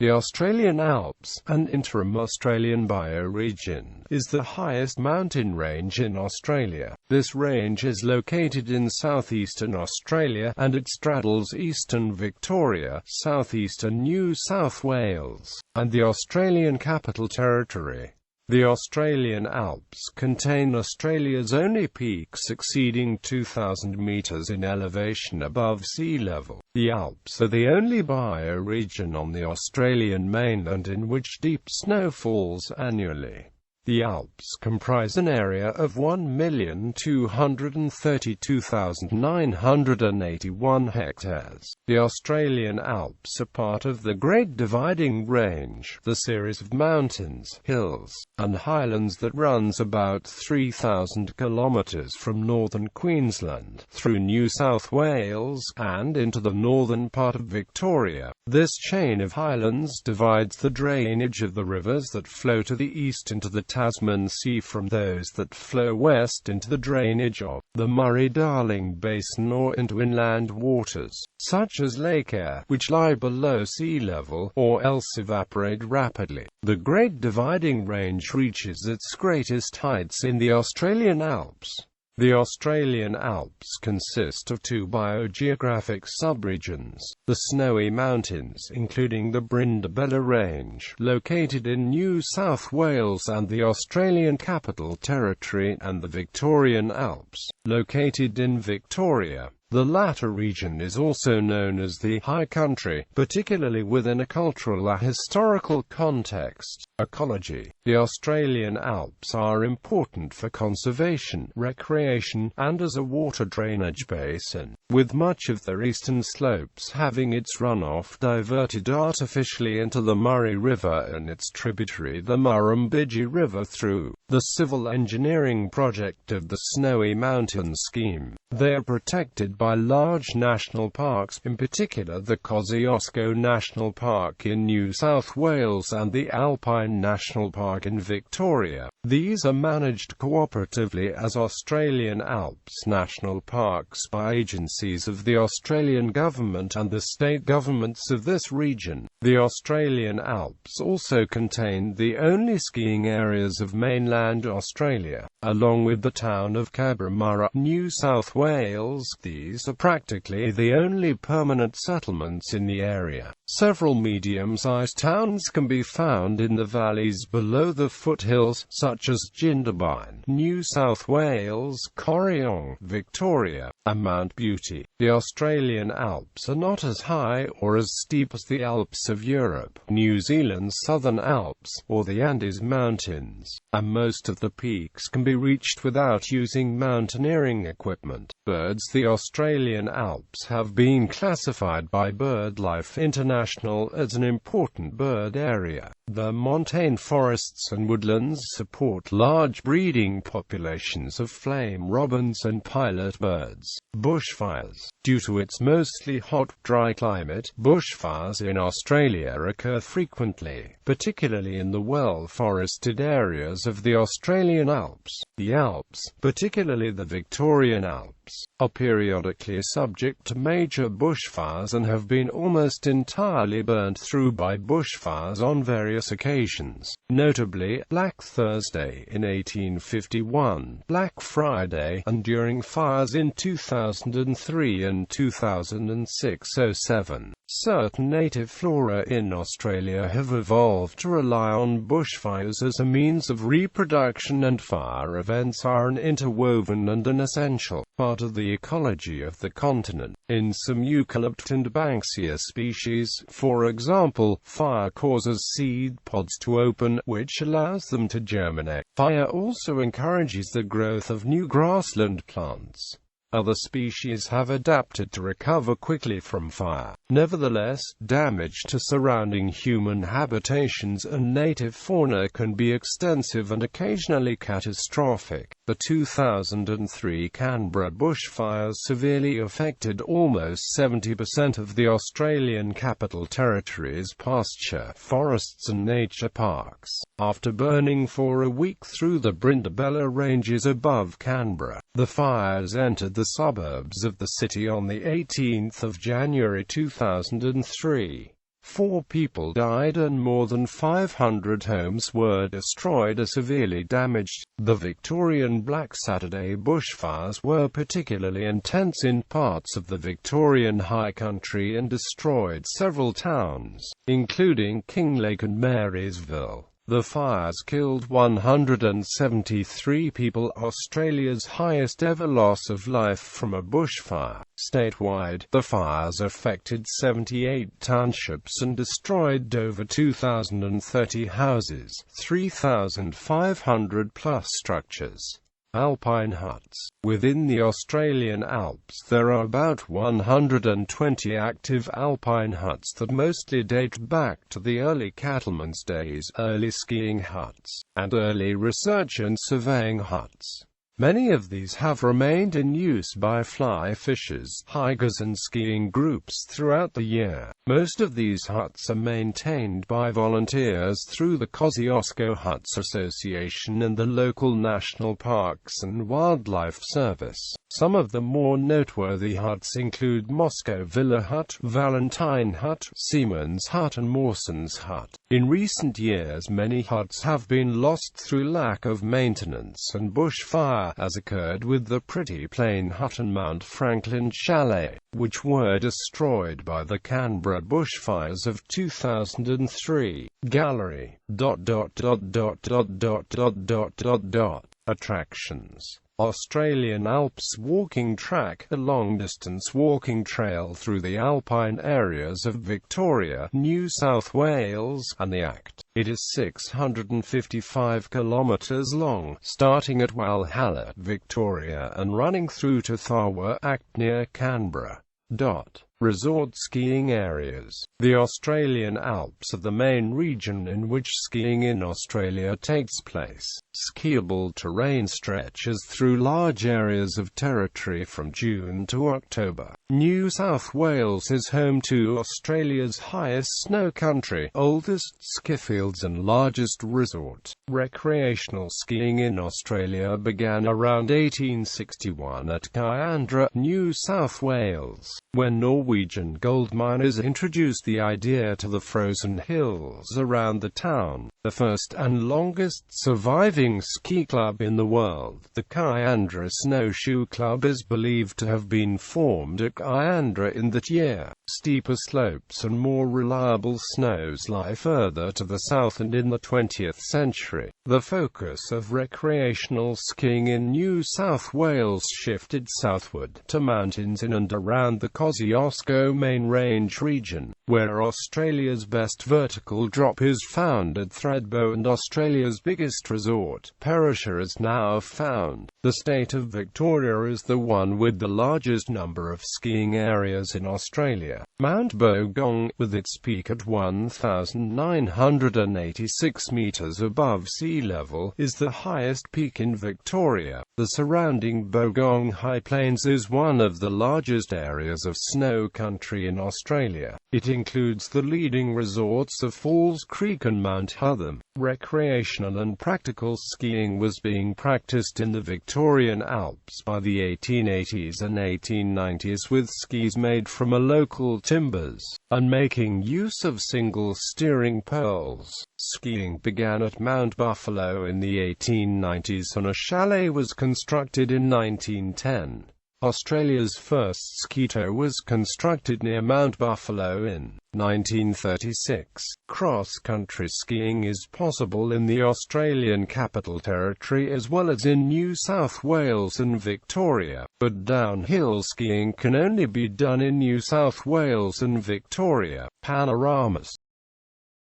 The Australian Alps, an interim Australian bioregion, is the highest mountain range in Australia. This range is located in southeastern Australia, and it straddles eastern Victoria, southeastern New South Wales, and the Australian Capital Territory. The Australian Alps contain Australia's only peaks exceeding 2,000 metres in elevation above sea level. The Alps are the only bioregion on the Australian mainland in which deep snow falls annually. The Alps comprise an area of 1,232,981 hectares. The Australian Alps are part of the Great Dividing Range, the series of mountains, hills, and highlands that runs about 3,000 kilometres from northern Queensland, through New South Wales, and into the northern part of Victoria. This chain of highlands divides the drainage of the rivers that flow to the east into the Tasman Sea from those that flow west into the drainage of the Murray-Darling Basin or into inland waters, such as Lake Eyre, which lie below sea level, or else evaporate rapidly. The Great Dividing Range reaches its greatest heights in the Australian Alps. The Australian Alps consist of two biogeographic subregions: the Snowy Mountains, including the Brindabella Range, located in New South Wales and the Australian Capital Territory, and the Victorian Alps, located in Victoria. The latter region is also known as the High Country, particularly within a cultural and historical context. Ecology. The Australian Alps are important for conservation, recreation, and as a water drainage basin, with much of their eastern slopes having its runoff diverted artificially into the Murray River and its tributary the Murrumbidgee River through the civil engineering project of the Snowy Mountains scheme. They are protected by large national parks, in particular the Kosciuszko National Park in New South Wales and the Alpine National Park in Victoria. These are managed cooperatively as Australian Alps National Parks by agencies of the Australian Government and the state governments of this region. The Australian Alps also contain the only skiing areas of mainland Australia, along with the town of Cabramatta, New South Wales. These are practically the only permanent settlements in the area. Several medium-sized towns can be found in the valleys below the foothills, such as Jindabyne, New South Wales, Corryong, Victoria, and Mount Beauty. The Australian Alps are not as high or as steep as the Alps of Europe, New Zealand's Southern Alps, or the Andes Mountains, and most of the peaks can be reached without using mountaineering equipment. Birds. The Australian Alps have been classified by BirdLife International as an important bird area. The montane forests and woodlands support large breeding populations of flame robins and pilot birds. Bushfires. Due to its mostly hot, dry climate, bushfires in Australia occur frequently, particularly in the well-forested areas of the Australian Alps. The Alps, particularly the Victorian Alps, are periodically subject to major bushfires and have been almost entirely burnt through by bushfires on various occasions, notably Black Thursday in 1851, Black Friday, and during fires in 2003 and 2006-07. Certain native flora in Australia have evolved to rely on bushfires as a means of reproduction, and fire events are an interwoven and an essential part of the ecology of the continent. In some eucalypt and banksia species, for example, fire causes seed pods to open, which allows them to germinate. Fire also encourages the growth of new grassland plants. Other species have adapted to recover quickly from fire. Nevertheless, damage to surrounding human habitations and native fauna can be extensive and occasionally catastrophic. The 2003 Canberra bushfires severely affected almost 70% of the Australian Capital Territory's pasture, forests and nature parks. After burning for a week through the Brindabella Ranges above Canberra, the fires entered the suburbs of the city on the 18th of January 2003. 4 people died and more than 500 homes were destroyed or severely damaged. The Victorian Black Saturday bushfires were particularly intense in parts of the Victorian High Country and destroyed several towns, including Kinglake and Marysville. The fires killed 173 people, Australia's highest ever loss of life from a bushfire. Statewide, the fires affected 78 townships and destroyed over 2,030 houses, 3,500 plus structures. Alpine huts. Within the Australian Alps there are about 120 active alpine huts that mostly date back to the early cattlemen's days, early skiing huts, and early research and surveying huts. Many of these have remained in use by fly fishers, hikers and skiing groups throughout the year. Most of these huts are maintained by volunteers through the Kosciuszko Huts Association and the local National Parks and Wildlife Service. Some of the more noteworthy huts include Moscow Villa Hut, Valentine Hut, Seaman's Hut and Mawson's Hut. In recent years many huts have been lost through lack of maintenance and bushfire, as occurred with the Pretty Plain Hut and Mount Franklin Chalet, which were destroyed by the Canberra bushfires of 2003. Gallery. Attractions. Australian Alps walking track, a long-distance walking trail through the alpine areas of Victoria, New South Wales, and the ACT. It is 655 kilometres long, starting at Walhalla, Victoria, and running through to Tharwa, ACT near Canberra. Resort skiing areas. The Australian Alps are the main region in which skiing in Australia takes place. Skiable terrain stretches through large areas of territory from June to October. New South Wales is home to Australia's highest snow country, oldest ski fields and largest resort. Recreational skiing in Australia began around 1861 at Kiandra, New South Wales, when Norwegian gold miners introduced the idea to the frozen hills around the town. The first and longest surviving ski club in the world, the Kiandra Snowshoe Club, is believed to have been formed at Kiandra in that year. Steeper slopes and more reliable snows lie further to the south, and in the 20th century, the focus of recreational skiing in New South Wales shifted southward to mountains in and around the Kosciuszko Main Range region, where Australia's best vertical drop is found at Thredbo and Australia's biggest resort, Perisher, is now found. The state of Victoria is the one with the largest number of skiing areas in Australia. Mount Bogong, with its peak at 1,986 meters above sea level, is the highest peak in Victoria. The surrounding Bogong High Plains is one of the largest areas of snow country in Australia. It includes the leading resorts of Falls Creek and Mount Hotham. Recreational and practical skiing was being practiced in the Victorian Alps by the 1880s and 1890s with skis made from a local timbers, and making use of single steering poles. Skiing began at Mount Buffalo in the 1890s and a chalet was constructed in 1910. Australia's first ski tow was constructed near Mount Buffalo in 1936. Cross-country skiing is possible in the Australian Capital Territory as well as in New South Wales and Victoria, but downhill skiing can only be done in New South Wales and Victoria. Panoramas.